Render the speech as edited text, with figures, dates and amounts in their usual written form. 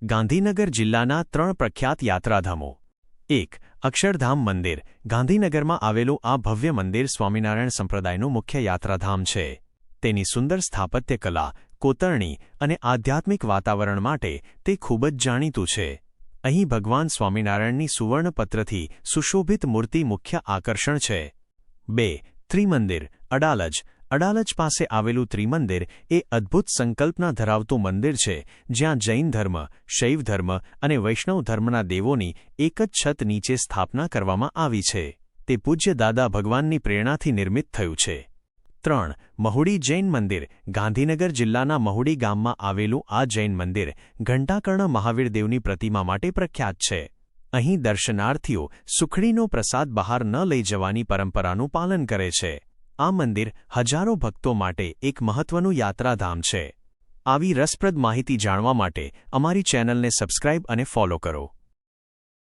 ગાંધીનગર જિલ્લાના 3 પ્રખ્યાત યાત્રાધામો 1. અક્ષરધામ મંદિર ગાંધીનગરમાં આવેલું આ ભવ્ય મંદિર સ્વામિનારાયણ સંપ્રદાયનું મુખ્ય યાત્રાધામ છે. તેની સુંદર સ્થાપત્ય કલા, કોતરણી અને આધ્યાત્મિક વાતાવરણ માટે તે ખૂબ જ જાણીતું છે. અહીં ભગવાન સ્વામિનારાયણની સુવર્ણપત્રથી સુશોભિત મૂર્તિ મુખ્ય આકર્ષણ છે. 2. ત્રિમંદિર અડાલજ અડાલજ પાસે આવેલું ત્રિમંદિર એ અદ્ભુત સંકલ્પના ધરાવતું મંદિર છે, જ્યાં જૈન ધર્મ, શૈવ ધર્મ અને વૈષ્ણવ ધર્મના દેવોની એક જ છત નીચે સ્થાપના કરવામાં આવી છે. તે પૂજ્ય દાદા ભગવાનની પ્રેરણાથી નિર્મિત થયું છે. 3. મહુડી જૈન મંદિર ગાંધીનગર જિલ્લાના મહુડી ગામમાં આવેલું આ જૈન મંદિર ઘંટાકર્ણ મહાવીરદેવની પ્રતિમા માટે પ્રખ્યાત છે. અહીં દર્શનાર્થીઓ સુખડીનો પ્રસાદ બહાર ન લઈ જવાની પરંપરાનું પાલન કરે છે. આ મંદિર હજારો ભક્તો માટે એક મહત્વનું યાત્રાધામ છે. આવી રસપ્રદ માહિતી જાણવા માટે અમારી ચેનલને સબસ્ક્રાઇબ અને ફોલો કરો.